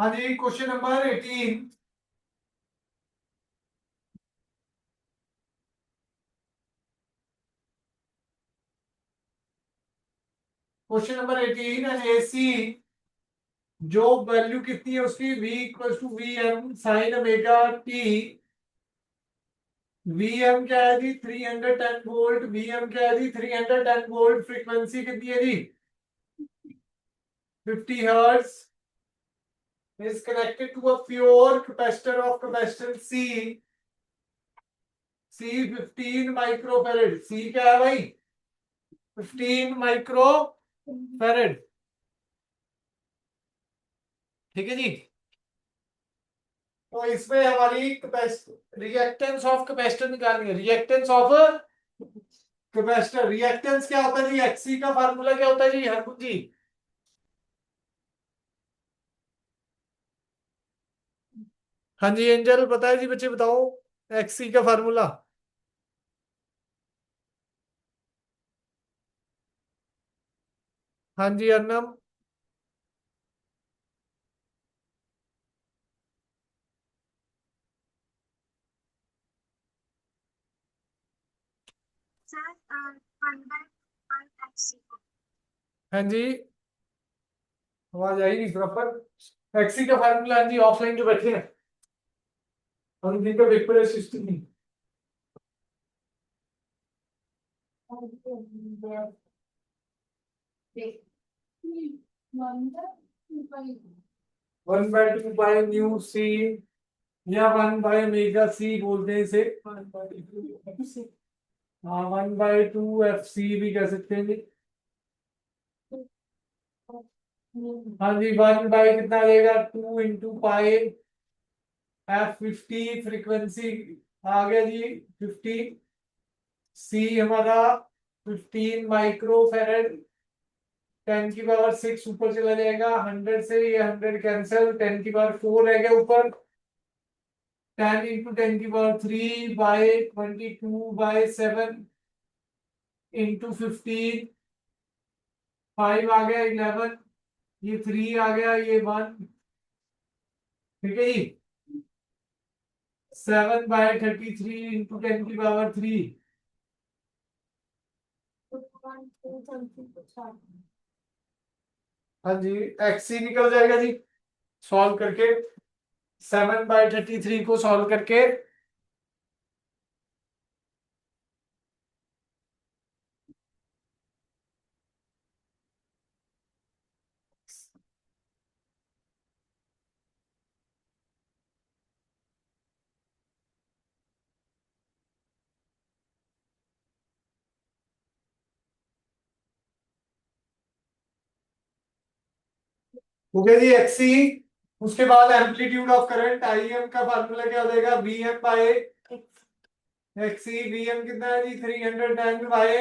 हाँ जी, question number 18। Question number 18, AC जो वैल्यू कितनी है उसकी, v equal to V M sine omega T. V M क्या है जी? 310 वोल्ट। वी एम क्या है जी? 310 वोल्ट। फ्रीक्वेंसी कितनी है जी? 50 hertz. is connected to a pure capacitor of capacitance C। C 15 microfarad. C क्या है भाई? 15 माइक्रोफेरेड। ठीक है जी। तो इसमें हमारी रिएक्टेंस ऑफ कैपेसिटर निकालनी है। रिएक्टेंस ऑफ कैपेसिटर, रिएक्टेंस क्या होता है जी? एक्सी का फार्मूला क्या होता है जी हरकुन जी? हाँ जी एंजल, बताए जी बच्चे, बताओ एक्सी का फार्मूला। हाँ जी अर्नम। हाँ जी, आवाज आई नहीं प्रॉपर। एक्सी का फार्मूला, हाँ जी, ऑफलाइन जो बैठे हैं हम जिनका पेपर सिस्टम नहीं। One by two by nu C, या वन बाय ओमेगा सी बोलते हैं इसे। हाँ, one by two F C भी कह सकते हैं जी। हाँ जी, वन बाय कितना आ जाएगा? 2 इंटू पाई एफ 50। फ्रीक्वेंसी आ गया जी 50। सी हमारा 15 माइक्रो फेरेड। 10 की पावर 6 ऊपर चला जाएगा। 100 से ये 100 कैंसिल। 10 की पावर 4 रह गया ऊपर। 10 इंटू 10 की पावर 3 बाय 22/7 इंटू 15। 5 आ गया 11। ये 3 आ गया, ये 1। ठीक है जी। 7/33 इंटू 10 की पावर 3। हाँ जी, एक्सी निकल जाएगा जी सॉल्व करके। 7/33 को सॉल्व करके। हो गया जी एक्सी। उसके बाद amplitude of current I M का फार्मूला क्या हो जाएगा? B M by XC. B M कितना है जी? 310 बाय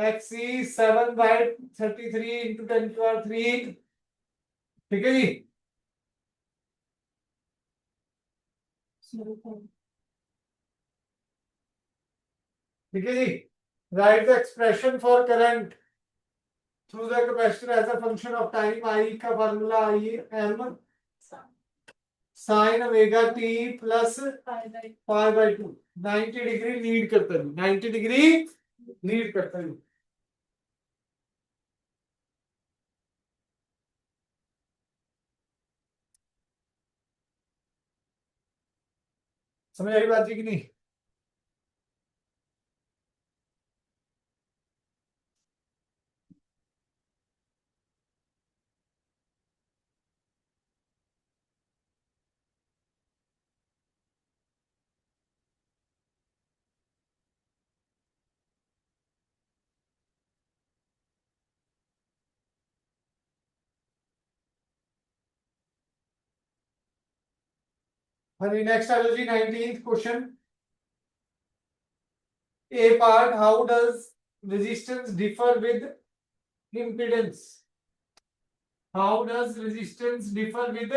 एक्सी। 7/33 इंटू 10 की पावर 3। ठीक है जी। ठीक है जी। Write the expression for current through the capacitor as a function of time. I का formula I M sine omega T plus पाई/2। 90 डिग्री लीड करता है। 90 डिग्री लीड करता है। समझ आई बात जी कि नहीं? हाँ जी, नेक्स्ट आ जाओ जी 19th question. A part, how does resistance differ with impedance? How does resistance differ with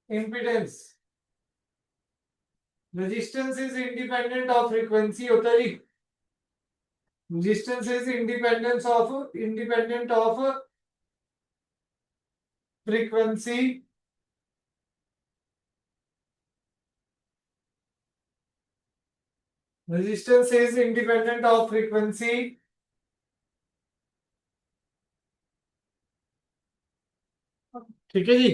impedance? Resistance is independent of frequency होता है जी। Resistance is independent of frequency resistance is independent of frequency ठीक है जी।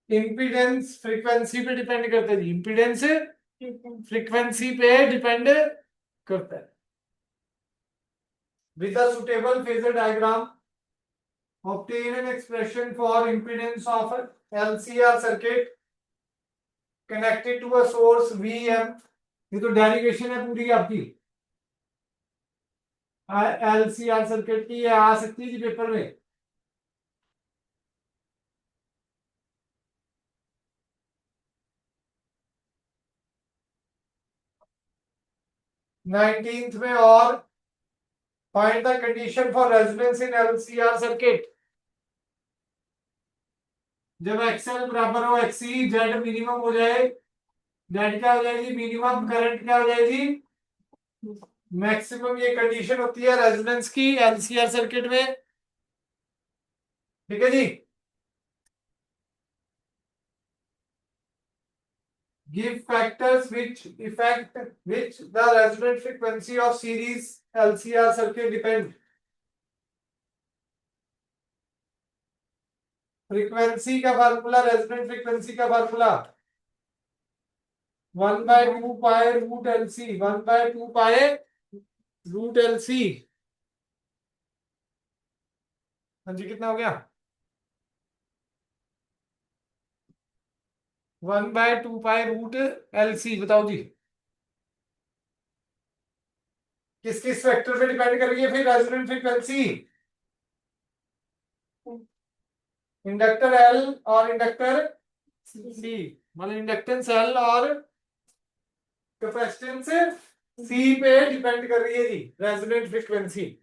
Impedance frequency पे depend करता है जी। Impedance frequency पे depend करता है। With a suitable phasor diagram obtain an expression for impedance of LCR circuit connected to a source VM। ये तो डेरिवेशन है पूरी आपकी LCR सर्किट की, ये आ सकती है जी पेपर में। नाइनटींथ में और find the condition for resonance in LCR circuit. जब XL बराबर हो XC, जेड मिनिमम हो जाए, जेड क्या हो जाएगी मिनिमम, करंट क्या हो जाएगी मैक्सिमम। ये कंडीशन होती है रेजोनेंस की LCR सर्किट में। ठीक है जी। Give factors which affect which the resonant frequency of series LCR circuit depend। Frequency का फार्मूला, रेजोनेंट फ्रीक्वेंसी का formula 1/2 pi root LC, 1/2 pi root LC। हाँ जी, कितना हो गया 1/2 पाई रूट LC। बताओ जी किस किस फैक्टर पे डिपेंड कर रही है फिर रेजोनेंट फ्रीक्वेंसी। इंडक्टर L और इंडक्टर C, मतलब इंडक्टेंस L और कैपेसिटेंस C पे डिपेंड कर रही है जी रेजोनेंट फ्रीक्वेंसी।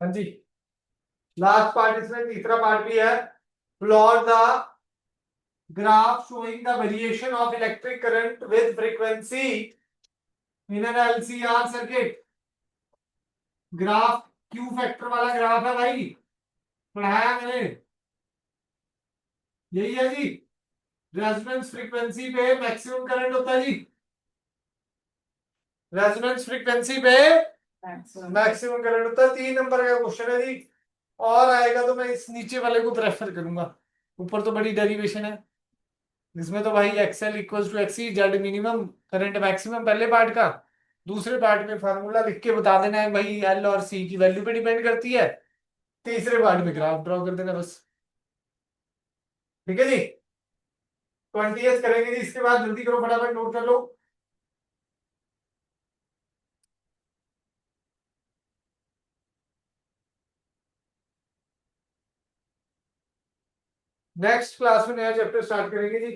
हाँ जी, लास्ट पार्ट, इसमें तीसरा पार्ट भी है। Plot the graph showing the variation of electric current with frequency in an LCR circuit. Graph Q factor वाला ग्राफ है भाई, पढ़ाया मैंने, यही है जी। रेजोनेंस फ्रीक्वेंसी पे मैक्सिमम करंट होता है जी, रेजोनेंस फ्रीक्वेंसी पे मैक्सिमम करंट होता है। 3 नंबर का क्वेश्चन है जी। और आएगा तो मैं इस नीचे वाले को प्रेफर करूंगा, ऊपर तो बड़ी डेरिवेशन है। इसमें तो भाई XL equals to XC, Z minimum current maximum पहले पार्ट का। दूसरे पार्ट में फार्मूला लिख के बता देना है भाई L और C की वैल्यू पे डिपेंड करती है। तीसरे पार्ट में ग्राफ ड्रॉ कर देना बस। ठीक है जी, 20th करेंगे जी। इसके बाद जल्दी करो, फटाफट नोट कर लो। नेक्स्ट क्लास में नया चैप्टर स्टार्ट करेंगे जी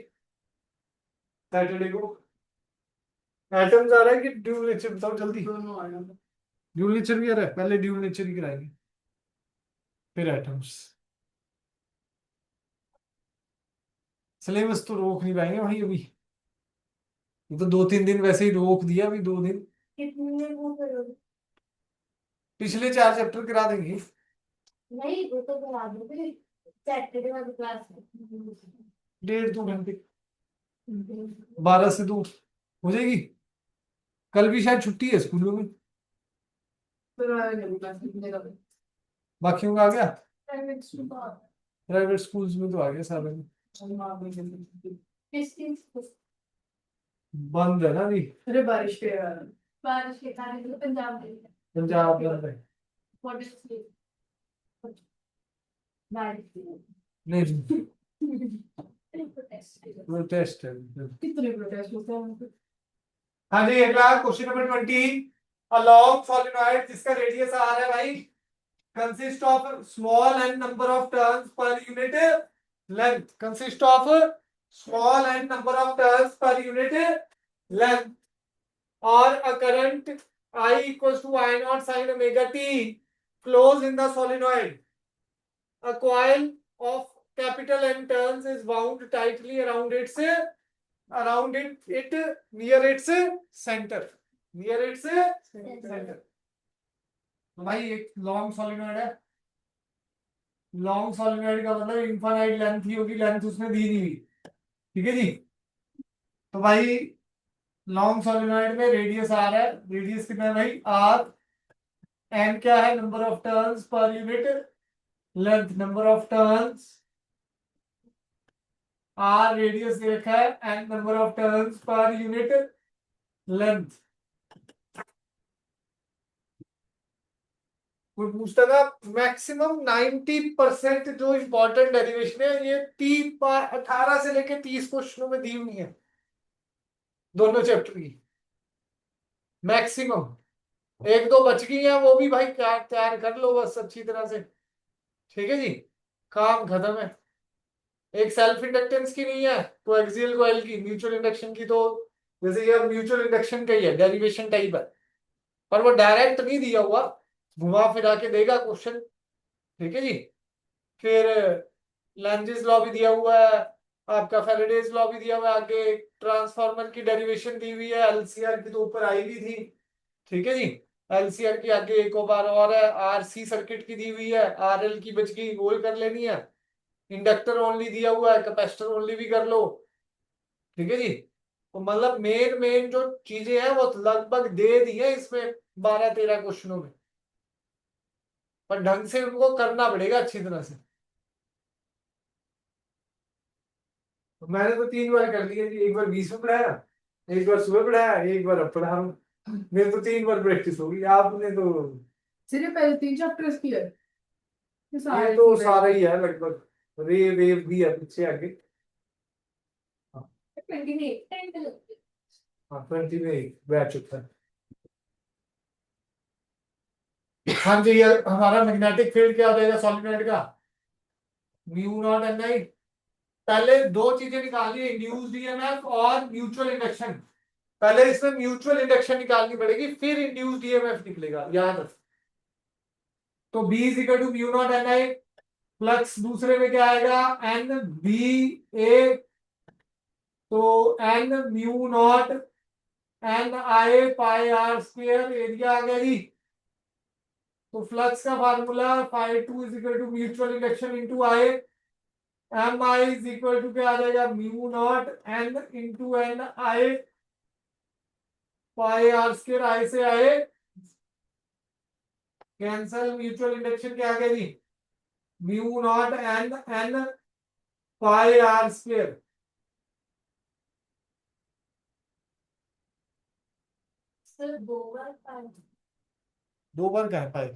सैटरडे को। एटम्स आ रहा है कि ड्यूल नेचर, बताओ जल्दी। ड्यूल नेचर भी आ रहा है, पहले ड्यूल नेचर ही कराएंगे फिर एटम्स। सिलेबस तो रोक नहीं पाएंगे भाई अभी। ये तो 2-3 दिन वैसे ही रोक दिया, अभी 2 दिन। कितने वो करोगे? पिछले 4 चैप्टर करा देंगे। नहीं वो तो करा दोगे सैटरडे वाली क्लास में। 1.5-2 घंटे, 12 से 2 हो जाएगी। कल भी शायद छुट्टी है स्कूलों में। बाकियों का आ गया, प्राइवेट स्कूल्स में तो आ गया सारे में। बंद है ना अभी, अरे बारिश के कारण, बारिश के कारण तो पंजाब में पंजाब बंद है। नहीं, प्रोटेस्ट है। कितने प्रोटेस्ट होते हैं? हाँ जी, अगला question number 20। A long solenoid जिसका रेडियस आर है भाई, consist of small N number of turns per unit length, consist of small N number of turns per unit length, और a current I equals to I naught sin omega t flows in the solenoid. A coil of capital N turns is wound tightly around it near its center. Near its center. तो भाई एक long solenoid है। Long solenoid का मतलब infinite length ही होगी, length उसने दी नहीं हुई। ठीक है जी। तो भाई लॉन्ग सॉलिनॉइड में रेडियस आर है, रेडियस कितना है भाई आर, एन क्या है number of turns per unit length, number of turns, R radius दे रखा है, N number of turns per unit length. कोई पूछता था मैक्सिमम 90% जो इंपॉर्टेंट डेरिवेशन है ये 18 से लेके 30 क्वेश्चनों में दी हुई है, दोनों चैप्टर की मैक्सिमम। एक दो बच गई हैं, वो भी भाई तैयार तैयार कर लो बस अच्छी तरह से। ठीक है जी, काम खत्म है। एक सेल्फ इंडक्टेंस की नहीं है तो एक्सियल कॉइल की, म्यूचुअल इंडक्शन की तो जैसे ये म्यूचुअल इंडक्शन का ही है, डेरिवेशन टाइप है, पर वो डायरेक्ट नहीं दिया हुआ, घुमा फिरा के देगा क्वेश्चन। ठीक है जी। फिर लेंजिस लॉ भी दिया हुआ है, आपका फेरेडेज लॉ भी दिया हुआ है, आगे ट्रांसफार्मर की डेरिवेशन दी हुई है, एलसीआर की तो ऊपर आई भी थी। ठीक है जी। एलसीआर की आगे एक और बार और है, आरसी सर्किट की दी हुई है, आरएल की बच गई वो ही कर लेनी है, इंडक्टर ओनली दिया हुआ है, कैपेसिटर ओनली भी कर लो। ठीक है जी। तो मतलब मेन मेन जो चीजें हैं वो लगभग दे दी है इसमें 12-13 क्वेश्चनों में, पर ढंग से उनको करना पड़ेगा अच्छी तरह से। तो मैंने तो 3 बार कर लिया जी, एक बार 20 में पढ़ाया, एक बार सुबह पढ़ाया, एक बार अब पढ़ा रहा हूँ। मेरे तो 3 बार प्रैक्टिस होगी, आपने तो सिर्फ पहले 3 चैप्टर्स की है ये तो सारा ही है लगभग, रे वेव भी है पीछे आगे। हाँ 20 में एक बैच होता है। हाँ जी, ये हमारा मैग्नेटिक फील्ड क्या हो जाएगा सॉलिनॉइड का, म्यू नॉट एन आई। पहले दो चीजें निकालनी, इंड्यूस्ड ईएमएफ और म्यूचुअल इंडक्शन। पहले इसमें म्यूचुअल इंडक्शन निकालनी पड़ेगी, फिर इंड्यूस्ड ईएमएफ निकलेगा, याद रख। तो B is equal to mu naught N I, flux दूसरे में क्या आएगा एन बी ए, तो N mu naught N I pi R square, area आ गया जी। तो फ्लक्स का formula phi two is equal to mutual induction into I, M I is equal to क्या आ जाएगा mu naught N into N I pi R square, I से आए कैंसल, म्यूचुअल इंडक्शन क्या आ गया जी mu naught N N pi R square. Sir 2 बार दो बार क्या है पाई,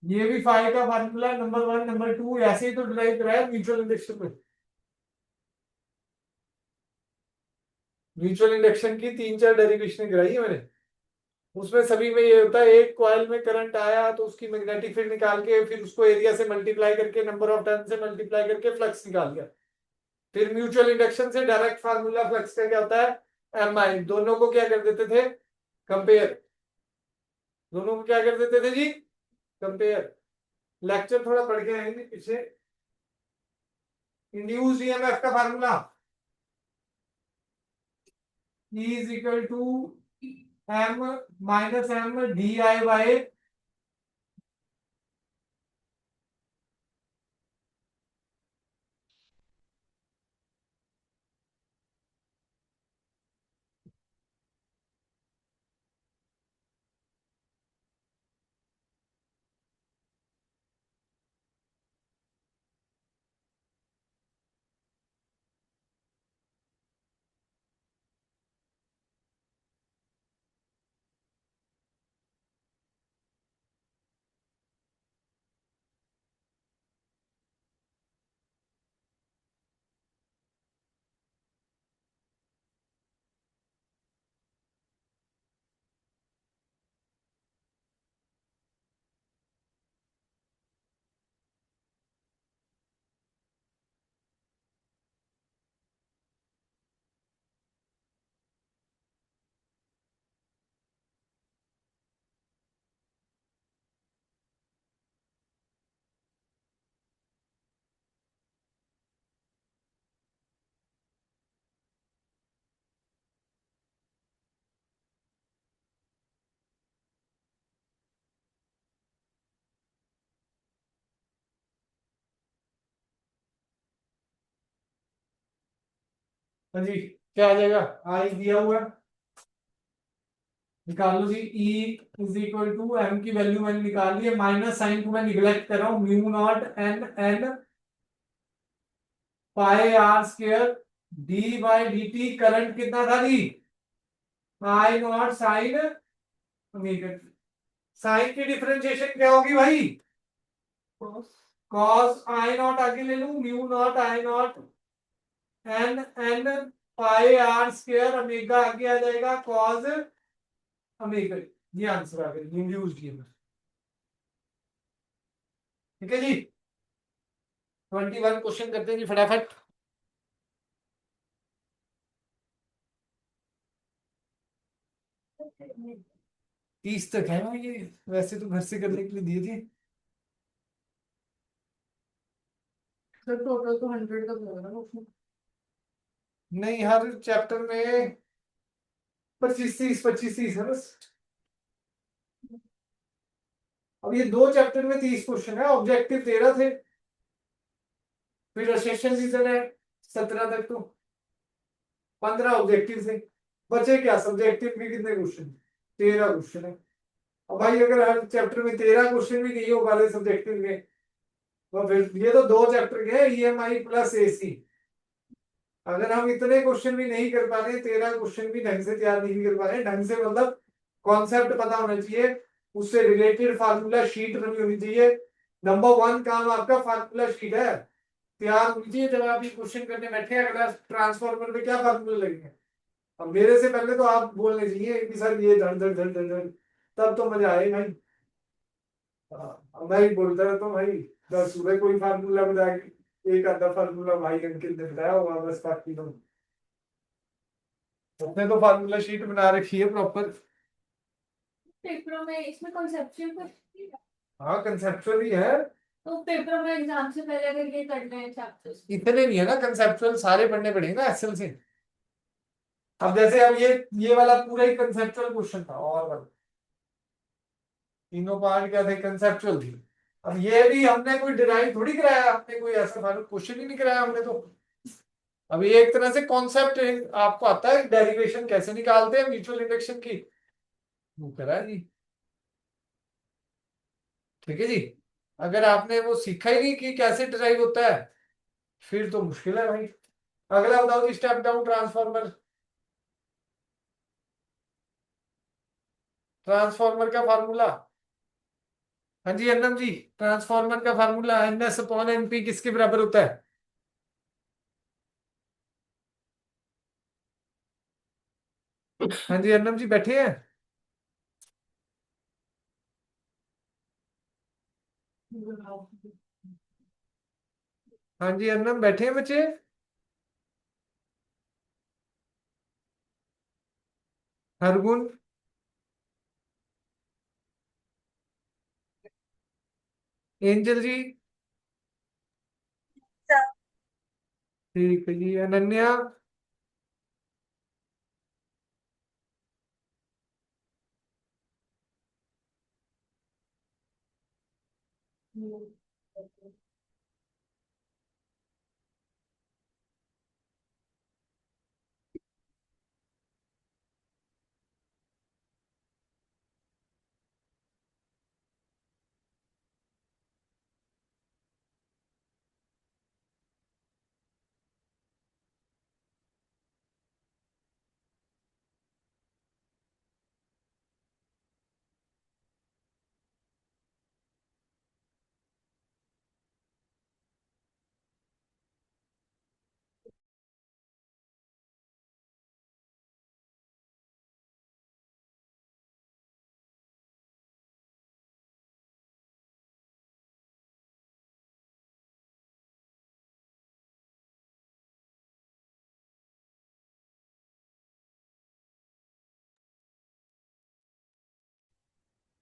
ये भी फाई का फार्मूला नंबर 1 नंबर 2 ऐसे ही तो डिराइव कराया म्यूचुअल इंडक्शन में। म्यूचुअल इंडक्शन की 3-4 डेरिवेशन कराई है मैंने, उसमें सभी में ये होता है एक कॉइल में करंट आया तो उसकी मैग्नेटिक फील्ड निकाल के फिर उसको एरिया से मल्टीप्लाई करके नंबर ऑफ टर्न से मल्टीप्लाई करके फ्लक्स निकाल दिया। फिर म्यूचुअल इंडक्शन से डायरेक्ट फार्मूला फ्लक्स का क्या होता है एम आई, दोनों को क्या कर देते थे कंपेयर, दोनों को क्या कर देते थे जी कंपेयर। लेक्चर थोड़ा पढ़ के आएंगे पीछे, इंड्यूस्ड ईएमएफ का formula E is equal to m minus m di by हाँ जी क्या आ जाएगा आई दिया हुआ है निकाल लो जी E is equal to m की वैल्यू मैंने निकाल ली है माइनस साइन को मैं निगलेक्ट कर रहा हूँ mu naught N N pi R square D by D T current कितना था जी आई नॉट साइन साइन की डिफरेंशिएशन क्या होगी भाई कॉस आई नॉट आगे ले लूं mu naught I naught N N pi R square omega आगे आ जाएगा कॉस ओमेगा ये आंसर आ गया इंड्यूस्ड ईएमएफ ठीक है जी 21 क्वेश्चन करते हैं जी फटाफट 30 तक है ना ये वैसे तो घर से करने के लिए दिए थे सर टोटल तो 100 तक होगा ना उसमें। नहीं हर चैप्टर में 25 30 है बस अब ये दो चैप्टर में 30 क्वेश्चन है ऑब्जेक्टिव 13 थे फिर सेशन रीजन है 17 तक तो 15 ऑब्जेक्टिव थे बचे क्या सब्जेक्टिव भी कितने क्वेश्चन 13 क्वेश्चन है अब भाई अगर हर चैप्टर में 13 क्वेश्चन भी नहीं हो पा रहे सब्जेक्टिव के तो फिर ये तो दो चैप्टर के ईएमआई प्लस एसी अगर हम इतने क्वेश्चन भी नहीं कर पा रहे 13 क्वेश्चन भी ढंग से तैयार नहीं कर पा रहे ढंग से मतलब कॉन्सेप्ट पता होना चाहिए उससे रिलेटेड फार्मूला शीट बनी होनी चाहिए नंबर 1 काम आपका फार्मूला शीट है तैयार होनी चाहिए जब आप ये क्वेश्चन करने बैठे अगला ट्रांसफॉर्मर पे क्या फार्मूला लगेंगे अब मेरे से पहले तो आप बोलने चाहिए कि सर ये धड़ धड़ धड़ धड़ धड़ तब तो मजा आए भाई अब मैं ही बोलता रहता हूँ भाई 10 सुबह कोई फार्मूला बता के एक आधा फार्मूला भाई अंकित ने बताया होगा बस बाकी तो उसने तो फार्मूला शीट बना रखी है प्रॉपर पेपरों में इसमें कॉन्सेप्चुअल हाँ कंसेप्चुअल ही है तो पेपरों में एग्जाम से पहले अगर ये करना है चैप्टर्स इतने नहीं है ना कंसेप्चुअल सारे पढ़ने पड़ेंगे ना एक्सेल से अब जैसे अब ये वाला पूरा ही कंसेप्चुअल क्वेश्चन था और वाला तीनों पार्ट क्या थे कंसेप्चुअल थी अब ये भी हमने कोई डिराइव थोड़ी कराया हमने कोई ऐसा क्वेश्चन ही नहीं कराया हमने तो अब ये एक तरह से कॉन्सेप्ट आपको आता है डेरिवेशन कैसे निकालते हैं म्यूचुअल इंडक्शन की वो करा है जी ठीक है जी अगर आपने वो सीखा ही नहीं कि कैसे डिराइव होता है फिर तो मुश्किल है भाई अगला बताओ जी स्टेप डाउन ट्रांसफॉर्मर ट्रांसफॉर्मर का फार्मूला हाँ जी अन्नम जी ट्रांसफॉर्मर का formula N S upon NP किसके बराबर होता है हाँ जी अन्नम जी बैठे हैं हाँ जी अन्नम बैठे हैं बच्चे हरगुन एंजल जी ठीक है जी। अनन्या।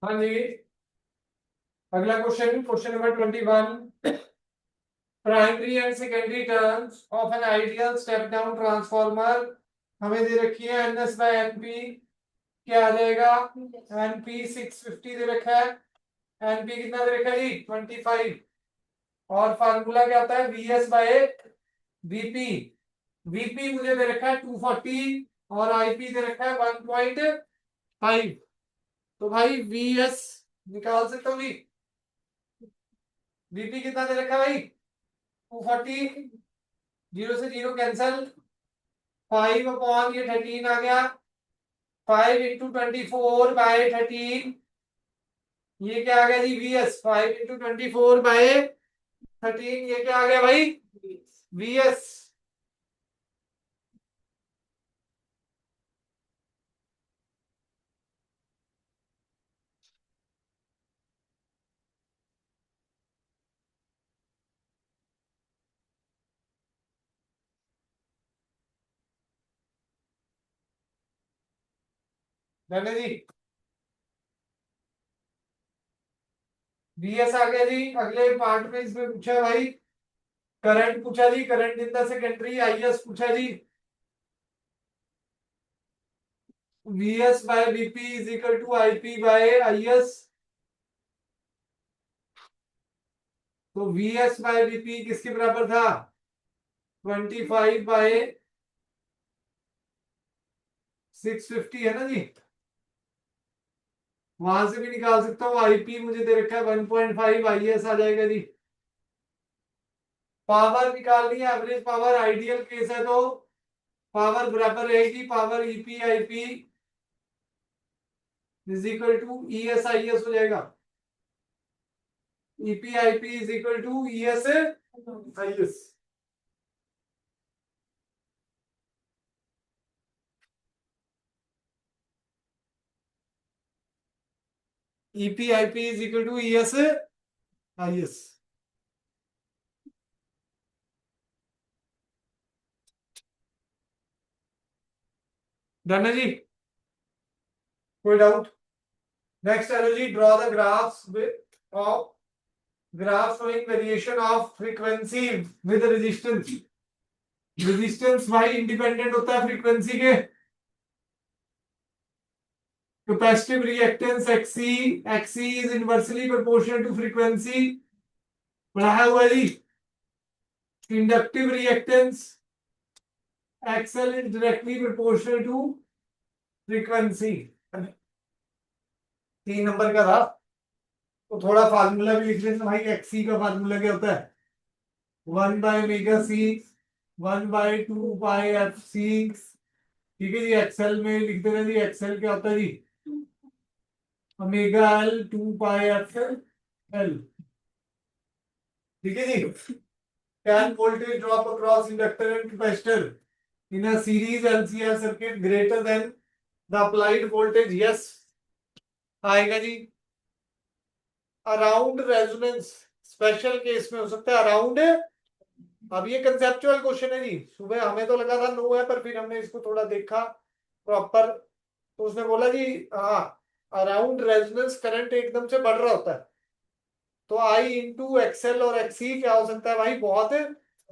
हाँ जी। अगला question, question number 21। Primary and secondary terms of an ideal step down transformer हमें दे रखी है एनएस बाय एनपी। क्या आ जाएगा? एनपी 650 दे रखा है। एनपी कितना दे रखा है जी? 25। और फार्मूला क्या होता है? VS by VP. वीपी मुझे दे रखा है 240 और आईपी दे रखा है 1.5। तो भाई वीएस निकाल सकता हूँ जी। वीपी कितना दे रखा है भाई? 240। जीरो से जीरो कैंसल। 5 अपॉन ये 13 आ गया। 5 इंटू 24/13। ये क्या आ गया जी? वीएस। 5 इंटू 24/13। ये क्या आ गया भाई? वीएस। धन्य जी। वीएस आ गया जी। अगले पार्ट में इसमें पूछा भाई करंट, पूछा जी current in the secondary. IS पूछा जी। VS by VP is equal to IP by IS. तो वीएस बाय वीपी किसके बराबर था? 25/650 है ना जी। वहां से भी निकाल सकता हूँ। आईपी मुझे दे रखा है 1.5। आईएस आ जाएगा जी। पावर निकालनी है, एवरेज पावर। आइडियल केस है तो पावर बराबर रहेगी। Power EP IP is equal to ES IS हो जाएगा। EP IP is equal to ES IS. EP IP is equal to ES IS. Done है जी। कोई डाउट? नेक्स्ट है जी, draw the graphs of graph showing variation of frequency with resistance। Resistance भाई independent होता है फ्रीक्वेंसी के। Capacitive reactance XC, XC is inversely proportional to frequency. पढ़ाया हुआ जी। Inductive reactance XL is directly proportional to frequency. 3 number का था तो थोड़ा फार्मूला भी लिख लेना भाई। एक्सी का फार्मूला क्या होता है? 1/मेगा सी 1/2 पाई एफ सी। ठीक है जी। एक्सएल में लिख देना जी। एक्सएल क्या होता है जी? Omega L 2 pi F L. ठीक है जी। Can voltage drop across inductor and capacitor in a series LCR circuit greater than the applied voltage? Yes आएगा जी। अराउंड रेजोनेंस स्पेशल केस में हो सकता है अराउंड। अब ये कंसेप्चुअल क्वेश्चन है जी। सुबह हमें तो लगा था नो है, पर फिर हमने इसको थोड़ा देखा प्रॉपर तो उसने बोला जी हाँ, अराउंड रेजोनेंस करंट एकदम से बढ़ रहा होता है। तो आई इंटू एक्सएल और एक्सी क्या हो सकता है भाई? बहुत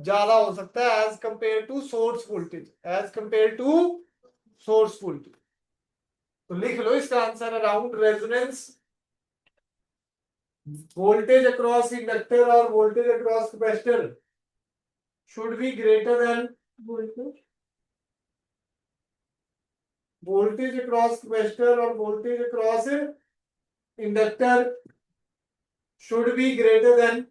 ज्यादा हो सकता है as compare to source voltage, as compare to source voltage. तो लिख लो इसका answer, around resonance voltage across inductor or voltage across capacitor should be greater than voltage across capacitor or voltage across inductor should be greater than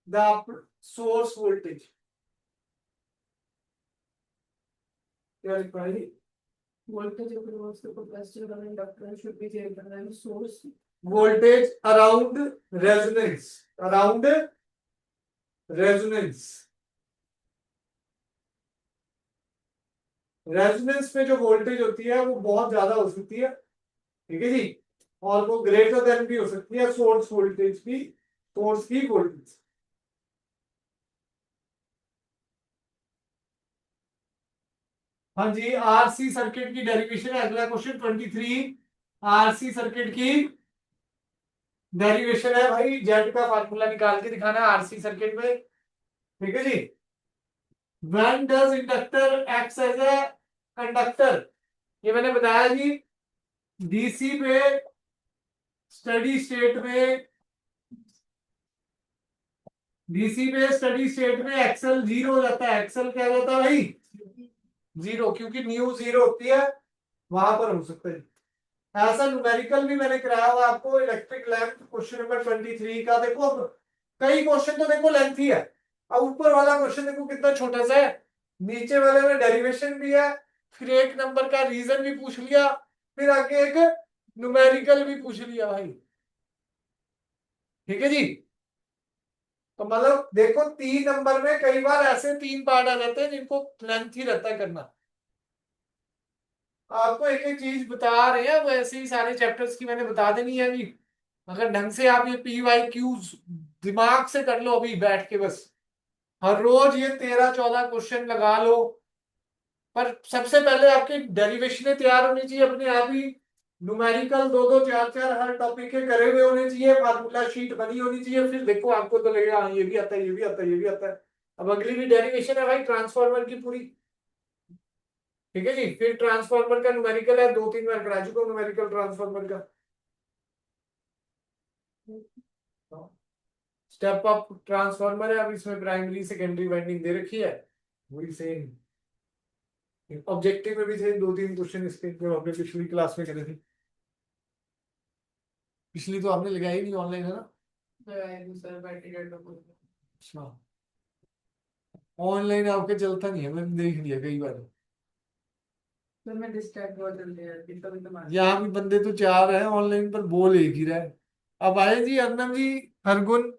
the source voltage। क्या लिखा है? Voltage across the capacitor or inductor should be greater than source. Voltage around resonance, around resonance, resonance पे जो voltage होती है वो बहुत ज्यादा हो सकती है, ठीक है जी, और वो ग्रेटर देन भी हो सकती है सोर्स वोल्टेज की, सोर्स की वोल्टेज। हाँ जी, आरसी सर्किट की डेरिवेशन है अगला क्वेश्चन 23। आरसी सर्किट की डेरिवेशन है भाई, जेड का फार्मूला निकाल के दिखाना आरसी सर्किट में, ठीक है जी। When does inductor acts as a conductor, ये मैंने बताया जी, डीसी पे स्टडी स्टेट में, डीसी पे स्टडी स्टेट में एक्सल जीरो हो जाता है। एक्सल क्या हो जाता है भाई? जीरो, क्योंकि न्यू जीरो होती है, वहां पर हो सकता है। ऐसा न्यूमेरिकल भी मैंने कराया हुआ आपको, इलेक्ट्रिक लैंप क्वेश्चन नंबर 23 का। देखो अब कई क्वेश्चन तो देखो लेंथी है, अब ऊपर वाला क्वेश्चन देखो कितना छोटा सा है, नीचे वाले में डेरिवेशन भी है, फिर एक नंबर का रीजन भी पूछ लिया, फिर आगे एक न्यूमेरिकल भी पूछ लिया भाई, ठीक है जी। तो मतलब देखो 3 नंबर में कई बार ऐसे 3 पार्ट आ जाते हैं जिनको लेंथ ही रहता है करना। आपको एक एक चीज बता रहे हैं, वो ऐसे ही सारे चैप्टर्स की मैंने बता देनी है अभी। अगर ढंग से आप ये पी वाई क्यूज दिमाग से कर लो अभी बैठ के, बस हर रोज ये 13-14 क्वेश्चन लगा लो, पर सबसे पहले आपकी डेरिवेशनें तैयार होनी चाहिए अपने आप ही, न्यूमेरिकल 2-2 4-4 हर टॉपिक के करे हुए होने चाहिए, फार्मूला शीट बनी होनी चाहिए, फिर देखो आपको तो लगेगा हाँ ये भी आता है, ये भी आता है, ये भी आता है। अब अगली भी डेरिवेशन है भाई ट्रांसफार्मर की पूरी, ठीक है जी। फिर ट्रांसफार्मर का न्यूमेरिकल है, 2-3 बार करा चुका हूं न्यूमेरिकल ट्रांसफार्मर का। स्टेप अप ट्रांसफार्मर है, अब इसमें प्राइमरी सेकेंडरी वाइंडिंग दे रखी है, वही सेम ऑब्जेक्टिव में भी थे 2-3 क्वेश्चन इसके जो हमने पिछली क्लास में करे थे। पिछली तो आपने लगाई नहीं, ऑनलाइन है ना? सर बैटरी डेड हो गई। अच्छा, ऑनलाइन आपके चलता नहीं है, मैंने देख लिया कई बार। सर मैं डिस्ट्रैक्ट बहुत जल्दी है, कभी तो मार। यहाँ भी बंदे तो 4 हैं ऑनलाइन, पर बोल एक ही रहा है। अब आए जी अर्नब जी, हरगुन,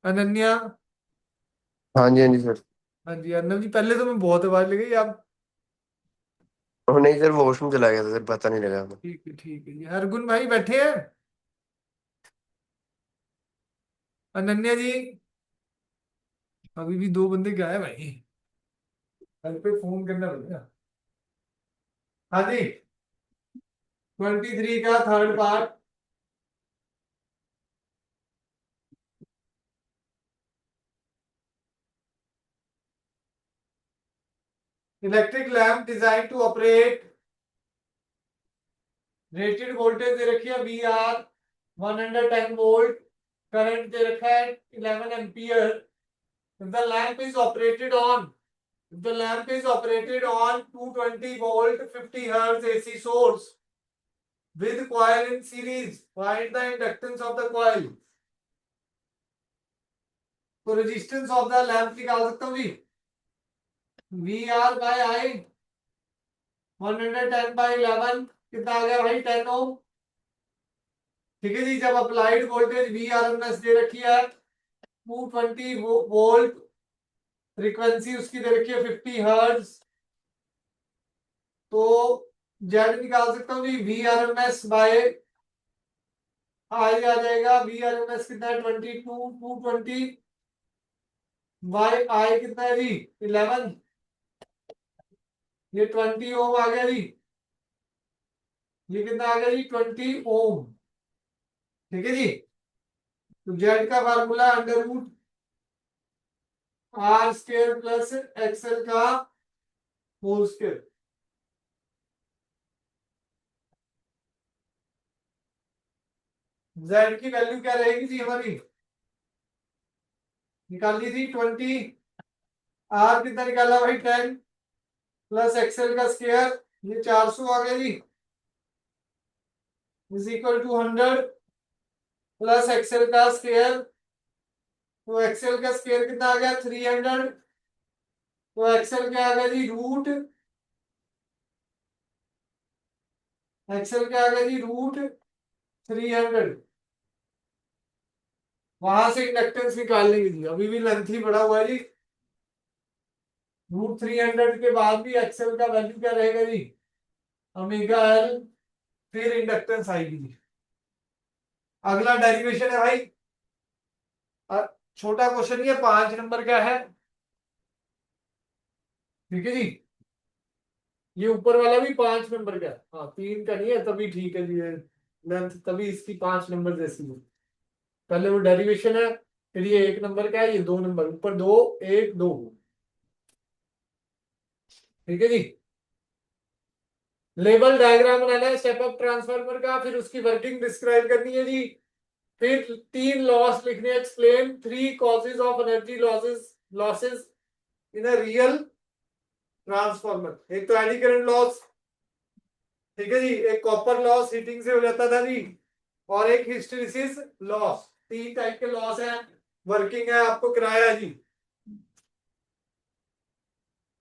अनन्या। हाँ जी, हाँ जी सर। हाँ जी अर्नब जी, पहले तो मैं बहुत आवाज लगाई आप। नहीं सर, वॉशरूम चला गया था सर, पता नहीं लगा हमें। ठीक है जी। हरगुन भाई बैठे हैं? अनन्या जी, अभी भी 2 बंदे गायब भाई, घर पे फोन करना पड़ेगा। हाँ जी, 23 का third part. Electric lamp design to operate, rated voltage दे रखी है वी आर 110 वोल्ट, करंट दे रखा है 11 ampere. The lamp is operated on, the lamp is operated on 220 volt 50 hertz AC source with coil in series, find the inductance of the coil। तो resistance of the lamp निकाल सकता हूँ जी, V R by I 110 by 11 कितना आ गया भाई 10 ओम, ठीक है जी। जब applied voltage V R M S दे रखी है 220 वोल्ट, फ्रीक्वेंसी उसकी दे रखी है 50 हर्ट्ज, तो जेड निकाल सकता हूँ जी, V R M S by I आ जाएगा, वी आर एम एस कितना है 22 220 बाय आई कितना है जी 11, ये 20 ओम आ गया जी। ये कितना आ गया जी? 20 ओम। ठीक है जी। तो जेड का formula under root R square plus XL का होल स्क्वायर। जेड की वैल्यू क्या रहेगी जी हमारी? निकाली थी 20। आर कितना निकाला भाई? 10 प्लस एक्सएल का स्क्वायर, ये 400 आ गया जी, is equal to 100 plus XL का स्क्वायर। तो एक्सएल का स्क्वायर कितना आ गया? 300। तो एक्सएल क्या आ गया जी? रूट। एक्सएल क्या आ गया जी? रूट 300। वहां से इंडक्टेंस निकाल लेंगे जी, अभी भी लेंथ ही बढ़ा हुआ है जी। रूट 300 के बाद भी एक्सएल का वैल्यू क्या रहेगा जी? Omega L. फिर इंडक्टेंस आएगी जी। अगला डेरिवेशन है भाई, छोटा क्वेश्चन, ये 5 नंबर का है। ठीक है जी। ये ऊपर वाला भी 5 नंबर का है। हाँ 3 का नहीं है, तभी ठीक है जी। लेंथ तभी इसकी 5 नंबर जैसी है। पहले वो डेरिवेशन है, फिर ये 1 नंबर का है, ये 2 नंबर, ऊपर 2 1 2। ठीक है जी। लेवल डायग्राम बनाना है स्टेप अप ट्रांसफार्मर का, फिर उसकी वर्किंग डिस्क्राइब करनी है जी। फिर 3 लॉस लिखने, explain 3 causes of energy losses in a real transformer. एक तो एडी करंट लॉस, ठीक है जी, एक कॉपर लॉस हीटिंग से हो जाता था जी, और एक हिस्टेरिसिस लॉस। 3 टाइप के लॉस है, वर्किंग है, आपको कराया जी।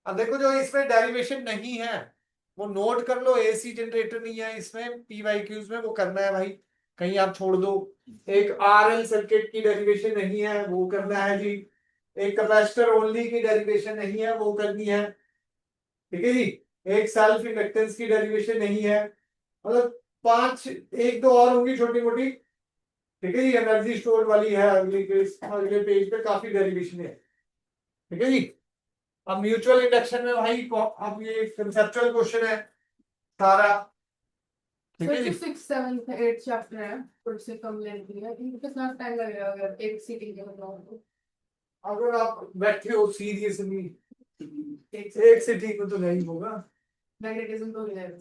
अब देखो जो इसमें डेरिवेशन नहीं है वो नोट कर लो, एसी जनरेटर नहीं है इसमें, पीवाईक्यूज में, वो करना है भाई, कहीं आप छोड़ दो। एक आरएल सर्किट की डेरिवेशन नहीं है, वो करना है जी। एक कैपेसिटर ओनली की डेरिवेशन नहीं है, वो करनी है। ठीक है जी। एक सेल्फ इंडक्टेंस की डेरिवेशन नहीं है। मतलब 5 1 2 और होंगी छोटी मोटी। ठीक है जी। एनर्जी स्टोर वाली है, अगले पेज पे काफी डेरिवेशन है। ठीक है जी। अब म्यूचुअल इंडक्शन में भाई अब ये कंसेप्चुअल क्वेश्चन है सारा। ठीक सर है जो जी। 6 7 8 चैप्टर है थोड़ी से कम लेंथ है, इनको कितना टाइम लगेगा अगर एक सीटिंग के मतलब हो? अगर आप बैठे हो सीरियसली, एक एक से ठीक में तो नहीं होगा। मैग्नेटिज्म तो हो जाएगा।